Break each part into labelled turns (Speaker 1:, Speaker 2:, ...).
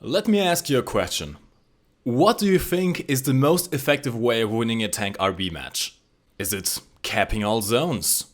Speaker 1: Let me ask you a question. What do you think is the most effective way of winning a tank RB match? Is it capping all zones?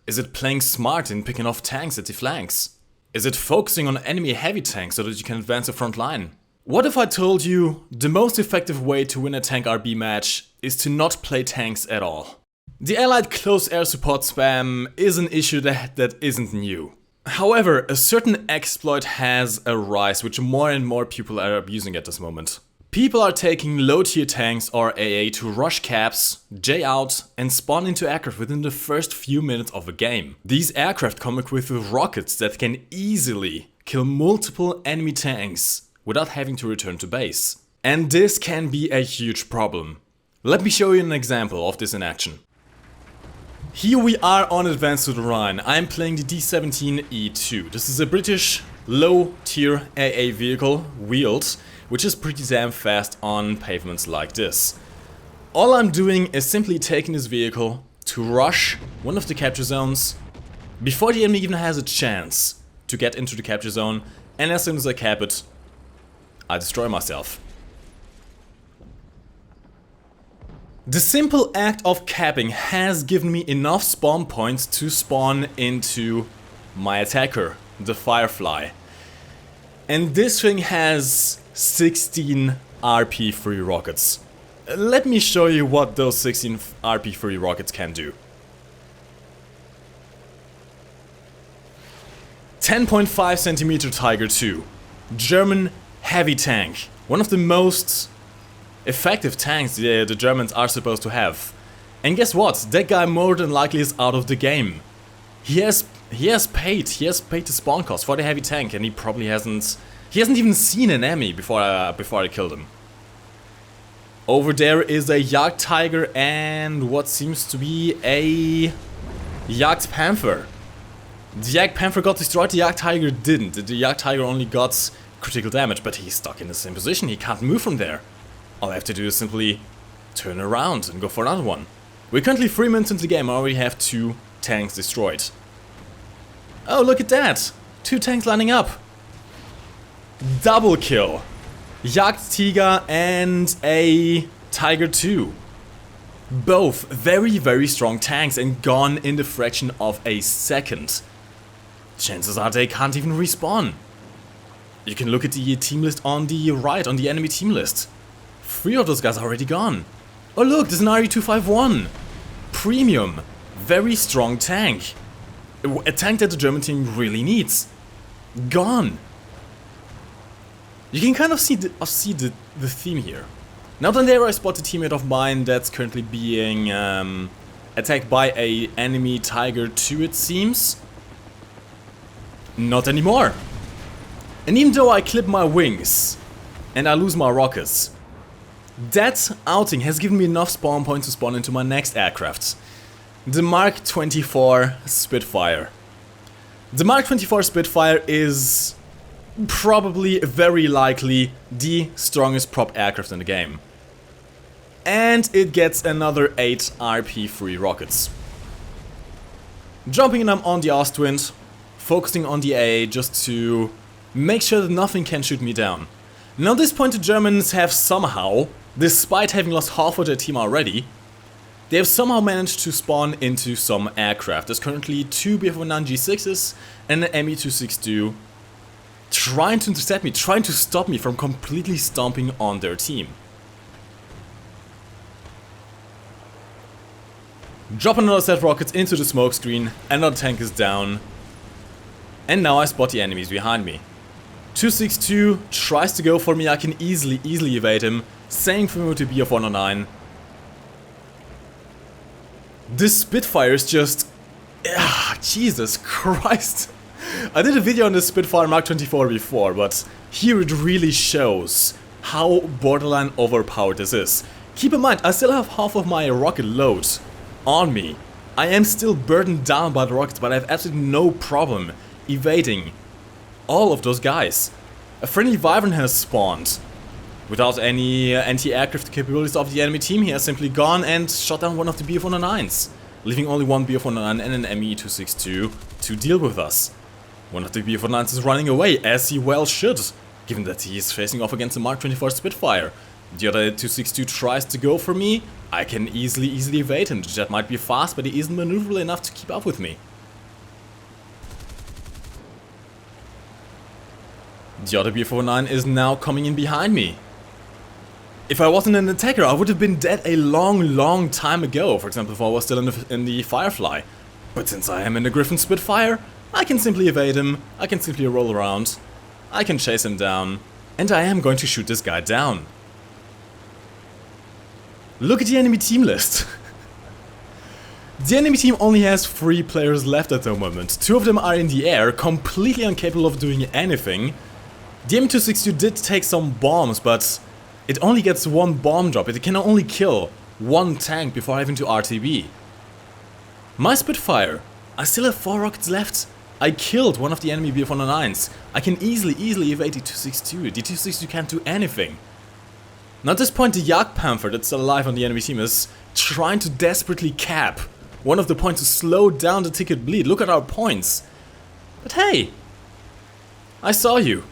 Speaker 1: Is it playing smart and picking off tanks at the flanks? Is it focusing on enemy heavy tanks so that you can advance the front line? What if I told you the most effective way to win a tank RB match is to not play tanks at all? The allied close air support spam is an issue that isn't new. However, a certain exploit has a rise which more and more people are abusing at this moment. People are taking low tier tanks or AA to rush caps, J out and spawn into aircraft within the first few minutes of a game. These aircraft come equipped with rockets that can easily kill multiple enemy tanks without having to return to base. And this can be a huge problem. Let me show you an example of this in action. Here we are on Advance to the Rhine. I'm playing the D14E2. This is a British low tier AA vehicle, wheeled, which is pretty damn fast on pavements like this. All I'm doing is simply taking this vehicle to rush one of the capture zones before the enemy even has a chance to get into the capture zone, and as soon as I cap it, I destroy myself. The simple act of capping has given me enough spawn points to spawn into my attacker, the Firefly. And this thing has 16 RP free rockets. Let me show you what those 16 RP free rockets can do. 10.5 centimeter Tiger II, German heavy tank, one of the most effective tanks the Germans are supposed to have. And guess what? That guy more than likely is out of the game. He has paid the spawn cost for the heavy tank, and he probably hasn't even seen an enemy before I killed him. Over there is a Jagd Tiger and what seems to be a Jagd Panther. The Jagd Panther got destroyed, the Jagd Tiger didn't. The Jagd Tiger only got critical damage, but he's stuck in the same position, he can't move from there. All I have to do is simply turn around and go for another one. We're currently 3 minutes into the game, I already have 2 tanks destroyed. Oh, look at that! 2 tanks lining up! Double kill! Jagd Tiger and a Tiger II. Both very strong tanks and gone in the fraction of a second. Chances are they can't even respawn. You can look at the team list on the right, on the enemy team list. 3 of those guys are already gone. Oh look, there's an RE251. Premium. Very strong tank. A tank that the German team really needs. Gone. You can kind of see the theme here. Now then there I spot a teammate of mine that's currently being attacked by a enemy Tiger II, it seems. Not anymore. And even though I clip my wings and I lose my rockets, that outing has given me enough spawn points to spawn into my next aircraft. The Mark 24 Spitfire. The Mark 24 Spitfire is probably very likely the strongest prop aircraft in the game. And it gets another 8 RP free rockets. Jumping in on the Ostwind, focusing on the AA just to make sure that nothing can shoot me down. Now at this point the Germans have somehow, despite having lost half of their team already, they have somehow managed to spawn into some aircraft. There's currently 2 Bf-109 G6s and an Me-262 trying to intercept me, trying to stop me from completely stomping on their team. Drop another set of rockets into the smoke screen, another tank is down, and now I spot the enemies behind me. 262 tries to go for me, I can easily evade him, same for me to Bf-109. This Spitfire is just... Jesus Christ! I did a video on the Spitfire Mark 24 before, but here it really shows how borderline overpowered this is. Keep in mind, I still have half of my rocket load on me. I am still burdened down by the rockets, but I have absolutely no problem evading all of those guys. A friendly Wyvern has spawned. Without any anti-aircraft capabilities of the enemy team, he has simply gone and shot down one of the Bf-109s, leaving only one Bf-109 and an Me-262 to deal with us. One of the Bf-109s is running away, as he well should. given that he is facing off against a Mark 24 Spitfire. The other 262 tries to go for me, I can easily evade him. The jet might be fast, but he isn't maneuverable enough to keep up with me. The other B49 is now coming in behind me. If I wasn't an attacker, I would have been dead a long time ago, for example if I was still in the Firefly. But since I am in the Griffin Spitfire, I can simply evade him, I can simply roll around, I can chase him down, and I am going to shoot this guy down. Look at the enemy team list. The enemy team only has 3 players left at the moment. 2 of them are in the air, completely incapable of doing anything. The M262 did take some bombs, but it only gets 1 bomb drop. It can only kill 1 tank before having to RTB. My Spitfire, I still have 4 rockets left. I killed one of the enemy B-109s. I can easily evade the 262. The 262 can't do anything. Now at this point the Jagdpanther that's still alive on the enemy team is trying to desperately cap one of the points to slow down the ticket bleed. Look at our points. But hey, I saw you.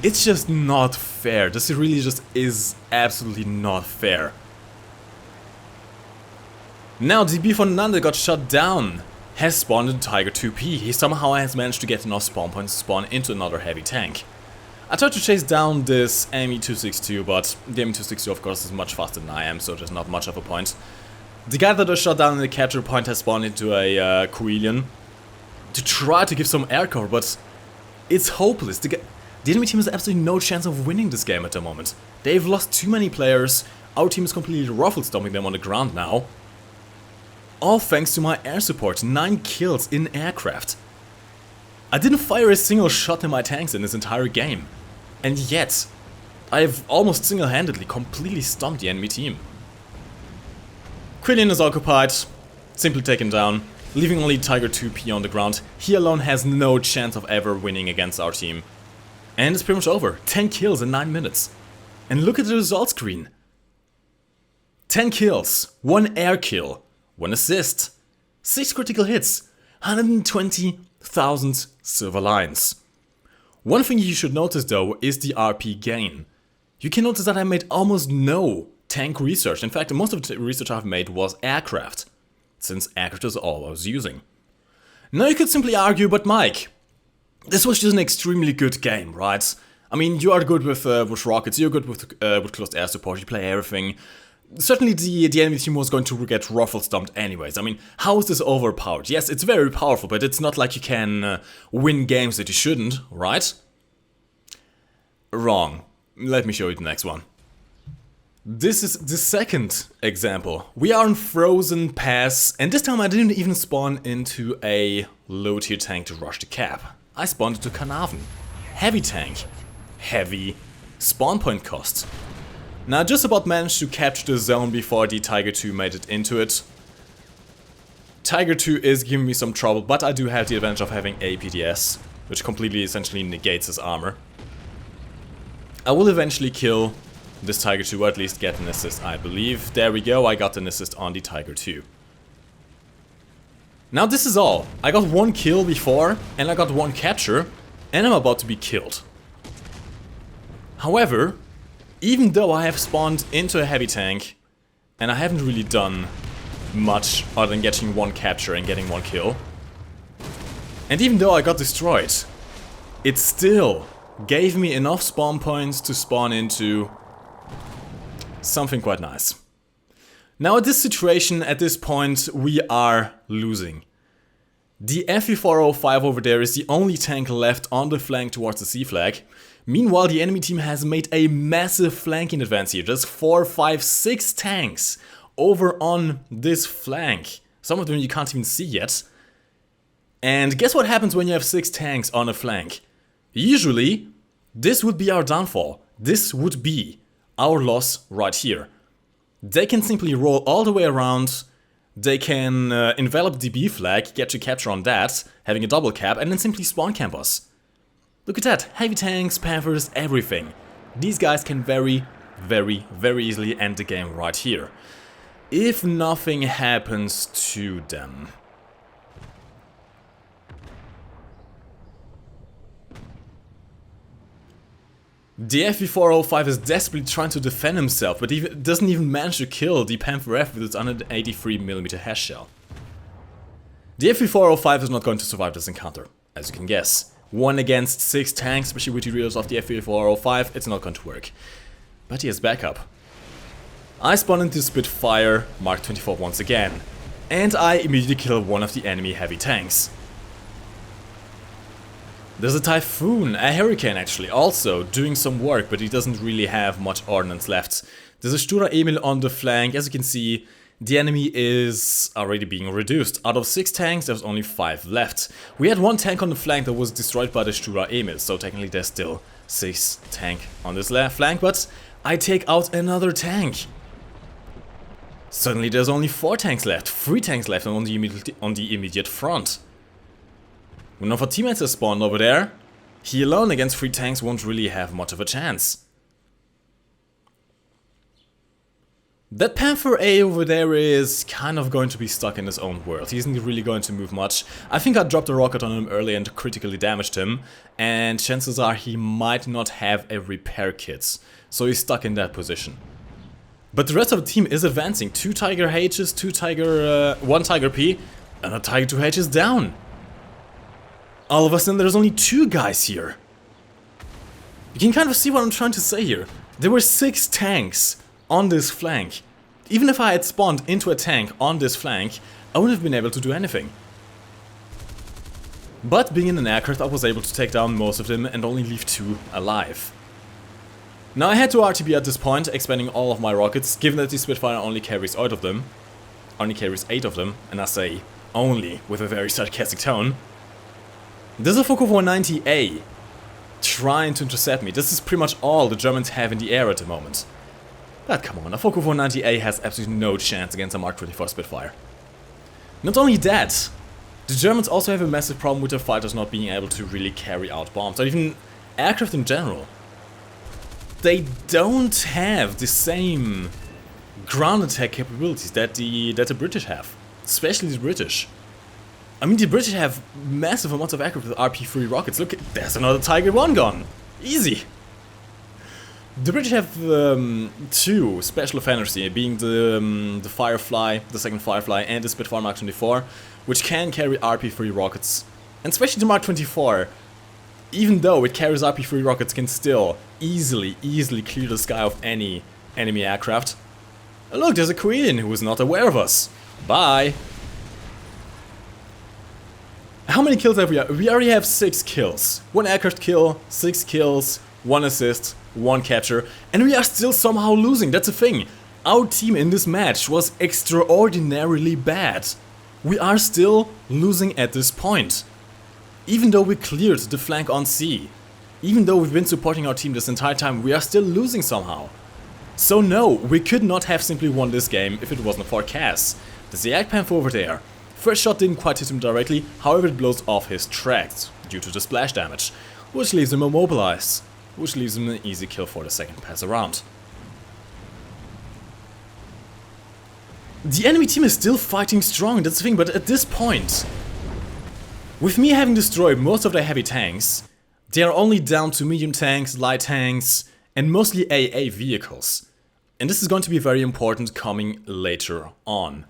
Speaker 1: It's just not fair. This really just is absolutely not fair. Now the B-109 that got shot down has spawned in Tiger 2P. He somehow has managed to get enough spawn points to spawn into another heavy tank. I tried to chase down this ME262, but the ME262 of course is much faster than I am, so there's not much of a point. The guy that I shot down in the capture point has spawned into a Coelian to try to give some air cover, but it's hopeless. The enemy team has absolutely no chance of winning this game at the moment. They've lost too many players, our team is completely ruffle stomping them on the ground now. All thanks to my air support, 9 kills in aircraft. I didn't fire a single shot in my tanks in this entire game. And yet, I have almost single-handedly completely stomped the enemy team. Quillian is occupied, simply taken down, leaving only Tiger 2P on the ground. He alone has no chance of ever winning against our team. And it's pretty much over. 10 kills in 9 minutes. And look at the result screen. 10 kills, 1 air kill, 1 assist, 6 critical hits, 120,000 silver lines. One thing you should notice though is the RP gain. You can notice that I made almost no tank research. In fact, most of the research I've made was aircraft, since aircraft is all I was using. Now you could simply argue, but Mike, this was just an extremely good game, right? I mean, you are good with rockets, you're good with closed air support, you play everything. Certainly the enemy team was going to get ruffle stomped anyways. I mean, how is this overpowered? Yes, it's very powerful, but it's not like you can win games that you shouldn't, right? Wrong. Let me show you the next one. This is the second example. We are in Frozen Pass, and this time I didn't even spawn into a low tier tank to rush the cap. I spawned into Carnarvon. Heavy tank. Heavy spawn point cost. Now I just about managed to capture the zone before the Tiger 2 made it into it. Tiger 2 is giving me some trouble, but I do have the advantage of having APDS, which completely essentially negates his armor. I will eventually kill this Tiger 2, or at least get an assist, I believe. There we go, I got an assist on the Tiger 2. Now this is all. I got 1 kill before, and I got 1 capture, and I'm about to be killed. However, even though I have spawned into a heavy tank, and I haven't really done much other than getting 1 capture and getting 1 kill, and even though I got destroyed, it still gave me enough spawn points to spawn into something quite nice. Now at this situation, at this point, we are losing. The FE405 over there is the only tank left on the flank towards the C flag. Meanwhile, the enemy team has made a massive flanking advance here. Just 4, 5, 6 tanks over on this flank. Some of them you can't even see yet. And guess what happens when you have 6 tanks on a flank? Usually, this would be our downfall. This would be our loss right here. They can simply roll all the way around. They can envelop the B flag, get to capture on that, having a double cap, and then simply spawn camp us. Look at that, heavy tanks, panthers, everything. These guys can very easily end the game right here. If nothing happens to them. The FV405 is desperately trying to defend himself, but doesn't even manage to kill the Panther F with its 183mm hash shell. The FV405 is not going to survive this encounter, as you can guess. 1 against 6 tanks, especially with the reloads of the FV405, it's not going to work. But he has backup. I spawn into Spitfire Mark 24 once again, and I immediately kill one of the enemy heavy tanks. There's a Typhoon, a Hurricane actually, also doing some work, but he doesn't really have much ordnance left. There's a Stura Emil on the flank. As you can see, the enemy is already being reduced. Out of 6 tanks, there's only 5 left. We had 1 tank on the flank that was destroyed by the Stura Emil, so technically there's still 6 tank on this left flank, but I take out another tank. Suddenly there's only 4 tanks left, 3 tanks left on the immediate front. One of our teammates has spawned over there. He alone against 3 tanks won't really have much of a chance. That Panther A over there is kind of going to be stuck in his own world. He isn't really going to move much. I think I dropped a rocket on him early and critically damaged him, and chances are he might not have a repair kit, so he's stuck in that position. But the rest of the team is advancing. 2 Tiger H's, 1 Tiger P, and a Tiger 2H is down. All of a sudden there's only 2 guys here. You can kind of see what I'm trying to say here. There were 6 tanks on this flank. Even if I had spawned into a tank on this flank, I wouldn't have been able to do anything. But being in an aircraft, I was able to take down most of them and only leave 2 alive. Now I had to RTB at this point, expanding all of my rockets, given that the Spitfire only carries 8 of them. And I say only with a very sarcastic tone. There's a Focke 190A trying to intercept me. This is pretty much all the Germans have in the air at the moment. But come on, a Focke 190A has absolutely no chance against a Mark 24 Spitfire. Not only that, the Germans also have a massive problem with their fighters not being able to really carry out bombs, or even aircraft in general. They don't have the same ground attack capabilities that the British have, especially the British. I mean, the British have massive amounts of aircraft with RP-3 rockets. Look, there's another Tiger 1 gun. Easy. The British have 2 special offenders here, being the Firefly, the second Firefly, and the Spitfire Mark 24, which can carry RP-3 rockets. And especially the Mark 24, even though it carries RP-3 rockets, can still easily clear the sky of any enemy aircraft. Oh, look, there's a Queen who is not aware of us. Bye. How many kills have we? We already have 6 kills. 1 aircraft kill, 6 kills, 1 assist, 1 capture, and we are still somehow losing. That's the thing. Our team in this match was extraordinarily bad. We are still losing at this point. Even though we cleared the flank on sea, even though we've been supporting our team this entire time, we are still losing somehow. So no, we could not have simply won this game if it wasn't for Cass. There's the Jagdpanther over there. First shot didn't quite hit him directly, however it blows off his tracks due to the splash damage, which leaves him immobilized, which leaves him an easy kill for the second pass around. The enemy team is still fighting strong, that's the thing, but at this point, with me having destroyed most of their heavy tanks, they are only down to medium tanks, light tanks, and mostly AA vehicles. And this is going to be very important coming later on.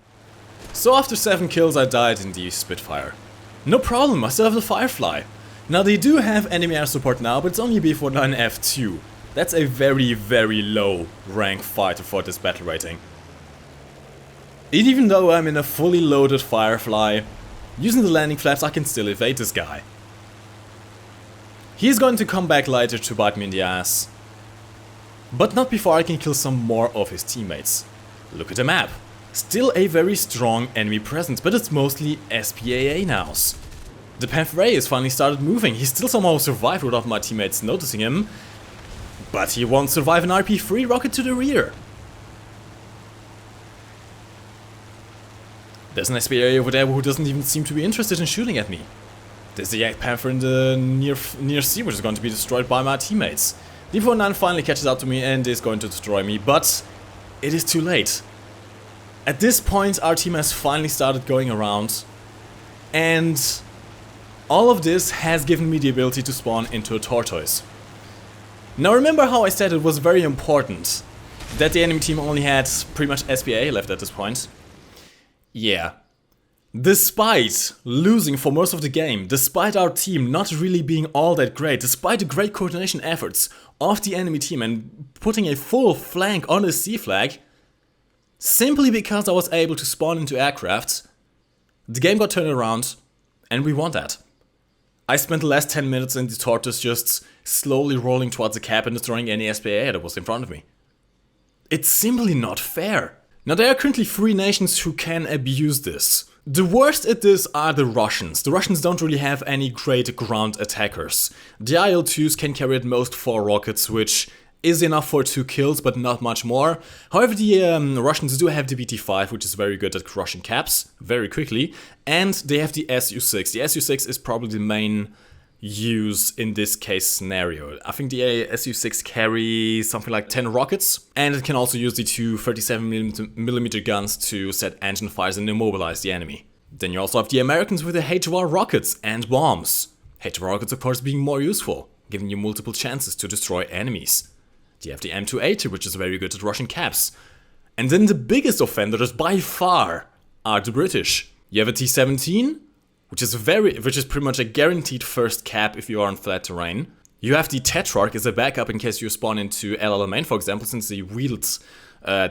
Speaker 1: So after 7 kills I died in the Spitfire. No problem, I still have the Firefly. Now they do have enemy air support now, but it's only B49F2. That's a very low rank fighter for this battle rating. Even though I'm in a fully loaded Firefly, using the landing flaps I can still evade this guy. He's going to come back later to bite me in the ass. But not before I can kill some more of his teammates. Look at the map. Still a very strong enemy presence, but it's mostly SPAA nows. The Panther A has finally started moving. He still somehow survived without my teammates noticing him, but he won't survive an RP-3 rocket to the rear. There's an SPAA over there who doesn't even seem to be interested in shooting at me. There's the Jagdpanther in the near sea, which is going to be destroyed by my teammates. The 49 finally catches up to me and is going to destroy me, but it is too late. At this point, our team has finally started going around, and all of this has given me the ability to spawn into a tortoise. Now remember how I said it was very important that the enemy team only had pretty much SPA left at this point? Yeah. Despite losing for most of the game, despite our team not really being all that great, despite the great coordination efforts of the enemy team and putting a full flank on the C flag, simply because I was able to spawn into aircraft, the game got turned around and we won that. I spent the last 10 minutes in the Tortoise just slowly rolling towards the cap and destroying any SPA that was in front of me. It's simply not fair. Now there are currently 3 nations who can abuse this. The worst at this are the Russians. The Russians don't really have any great ground attackers. The IL-2s can carry at most 4 rockets, which is enough for 2 kills, but not much more. However, the Russians do have the BT-5, which is very good at crushing caps very quickly, and they have the Su-6. The Su-6 is probably the main use in this case scenario. I think the Su-6 carries something like 10 rockets, and it can also use the 2 37mm guns to set engine fires and immobilize the enemy. Then you also have the Americans with the HWR rockets and bombs. HWR rockets of course being more useful, giving you multiple chances to destroy enemies. You have the M280, which is very good at rushing caps. And then the biggest offenders by far are the British. You have a T-17, which is pretty much a guaranteed first cap if you are on flat terrain. You have the Tetrarch as a backup in case you spawn into El Alamein, for example, since the wheeled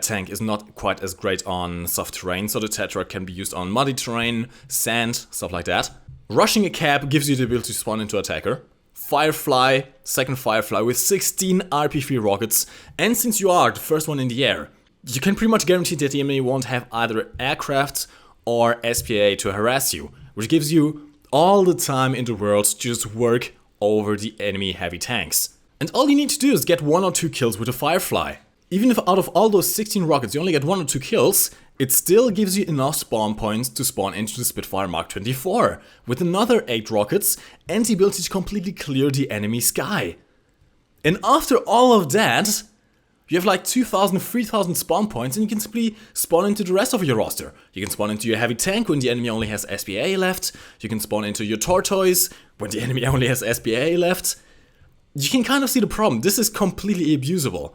Speaker 1: tank is not quite as great on soft terrain, so the Tetrarch can be used on muddy terrain, sand, stuff like that. Rushing a cap gives you the ability to spawn into attacker. Firefly, second Firefly with 16 RP3 rockets, and since you are the first one in the air, you can pretty much guarantee that the enemy won't have either aircraft or SPA to harass you, which gives you all the time in the world to just work over the enemy heavy tanks. And all you need to do is get 1 or 2 kills with a Firefly. Even if out of all those 16 rockets you only get 1 or 2 kills, it still gives you enough spawn points to spawn into the Spitfire Mark 24, with another 8 rockets and the ability to completely clear the enemy sky. And after all of that, you have like 2,000, 3,000 spawn points and you can simply spawn into the rest of your roster. You can spawn into your heavy tank when the enemy only has SPA left, you can spawn into your Tortoise when the enemy only has SPA left. You can kind of see the problem, this is completely abusable.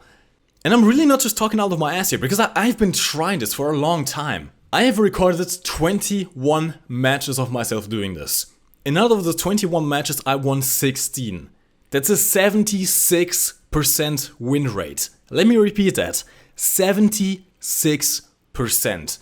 Speaker 1: And I'm really not just talking out of my ass here, because I've been trying this for a long time. I have recorded 21 matches of myself doing this. And out of the 21 matches, I won 16. That's a 76% win rate. Let me repeat that. 76%.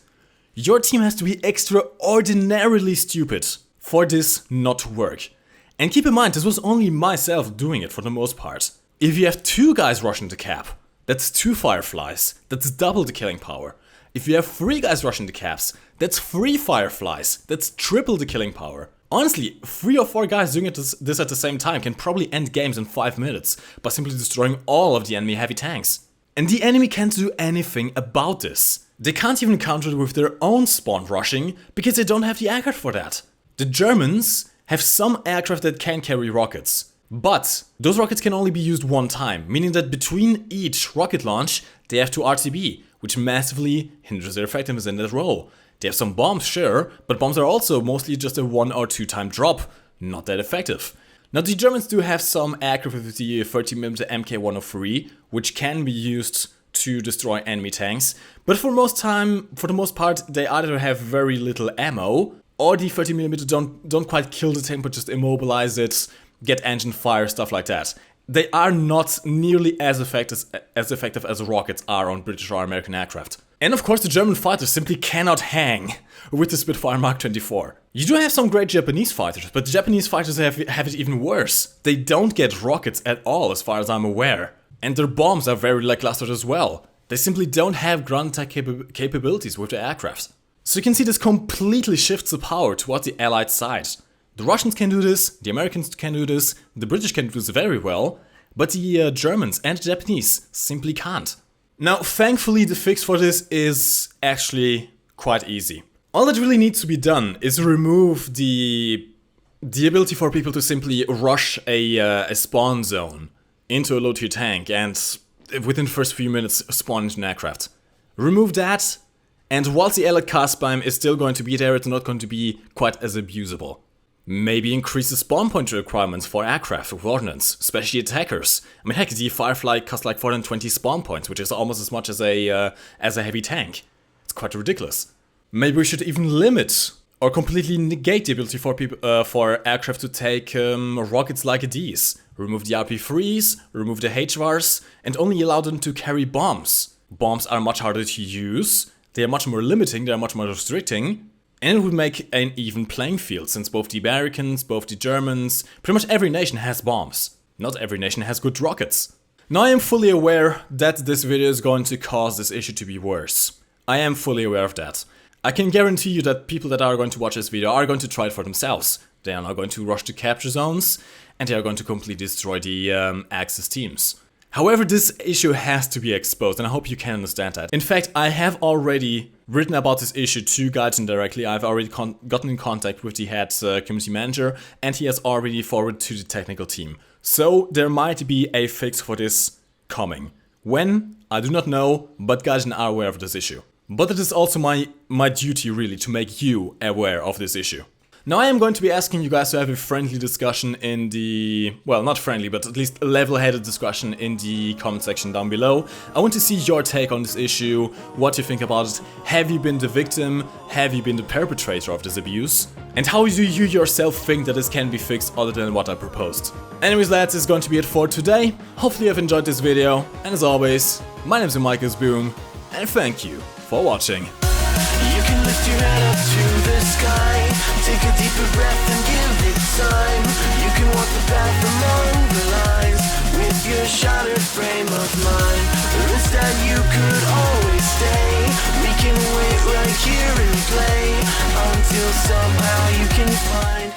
Speaker 1: Your team has to be extraordinarily stupid for this not to work. And keep in mind, this was only myself doing it for the most part. If you have 2 guys rushing the cap, that's 2 Fireflies, that's double the killing power. If you have 3 guys rushing the caps, that's 3 Fireflies, that's triple the killing power. Honestly, 3 or 4 guys doing this at the same time can probably end games in 5 minutes by simply destroying all of the enemy heavy tanks. And the enemy can't do anything about this. They can't even counter it with their own spawn rushing because they don't have the aircraft for that. The Germans have some aircraft that can carry rockets. But those rockets can only be used one time, meaning that between each rocket launch, they have to RTB, which massively hinders their effectiveness in that role. They have some bombs, sure, but bombs are also mostly just a 1 or 2 time drop, not that effective. Now the Germans do have some aircraft with the 30mm Mk103, which can be used to destroy enemy tanks, but for the most part, they either have very little ammo, or the 30mm don't quite kill the tank but just immobilize it, get engine fire, stuff like that. They are not nearly as effective as rockets are on British or American aircraft. And of course the German fighters simply cannot hang with the Spitfire Mark 24. You do have some great Japanese fighters, but the Japanese fighters have it even worse. They don't get rockets at all as far as I'm aware. And their bombs are very lackluster as well. They simply don't have ground attack capabilities with their aircraft. So you can see this completely shifts the power towards the Allied side. The Russians can do this, the Americans can do this, the British can do this very well, but the Germans and the Japanese simply can't. Now, thankfully, the fix for this is actually quite easy. All that really needs to be done is remove the ability for people to simply rush a spawn zone into a low-tier tank and within the first few minutes spawn into an aircraft. Remove that, and whilst the allied cast spam is still going to be there, it's not going to be quite as abusable. Maybe increase the spawn point requirements for aircraft with ordnance, especially attackers. I mean, heck, the Firefly costs like 420 spawn points, which is almost as much as a heavy tank. It's quite ridiculous. Maybe we should even limit or completely negate the ability for aircraft to take rockets like these. Remove the RP3s, remove the HVARs, and only allow them to carry bombs. Bombs are much harder to use, they are much more limiting, they are much more restricting. And it would make an even playing field, since both the Americans, both the Germans, pretty much every nation has bombs. Not every nation has good rockets. Now I am fully aware that this video is going to cause this issue to be worse. I am fully aware of that. I can guarantee you that people that are going to watch this video are going to try it for themselves. They are now going to rush to capture zones, and they are going to completely destroy the Axis teams. However, this issue has to be exposed, and I hope you can understand that. In fact, I have already written about this issue to Gaijin directly. I've already gotten in contact with the head community manager, and he has already forwarded to the technical team. So there might be a fix for this coming. When? I do not know, but Gaijin are aware of this issue. But it is also my duty really to make you aware of this issue. Now I am going to be asking you guys to have a friendly discussion in the, well, not friendly, but at least a level-headed discussion in the comment section down below. I want to see your take on this issue, what you think about it. Have you been the victim? Have you been the perpetrator of this abuse? And how do you yourself think that this can be fixed other than what I proposed? Anyways lads, this is going to be it for today. Hopefully you have enjoyed this video, and as always, my name is MikeGoesBoom, and thank you for watching.
Speaker 2: You can lift your head up to the sky, take a deeper breath and give it time. You can walk the path among the lines with your shattered frame of mind. Or instead you could always stay. We can wait right here and play until somehow you can find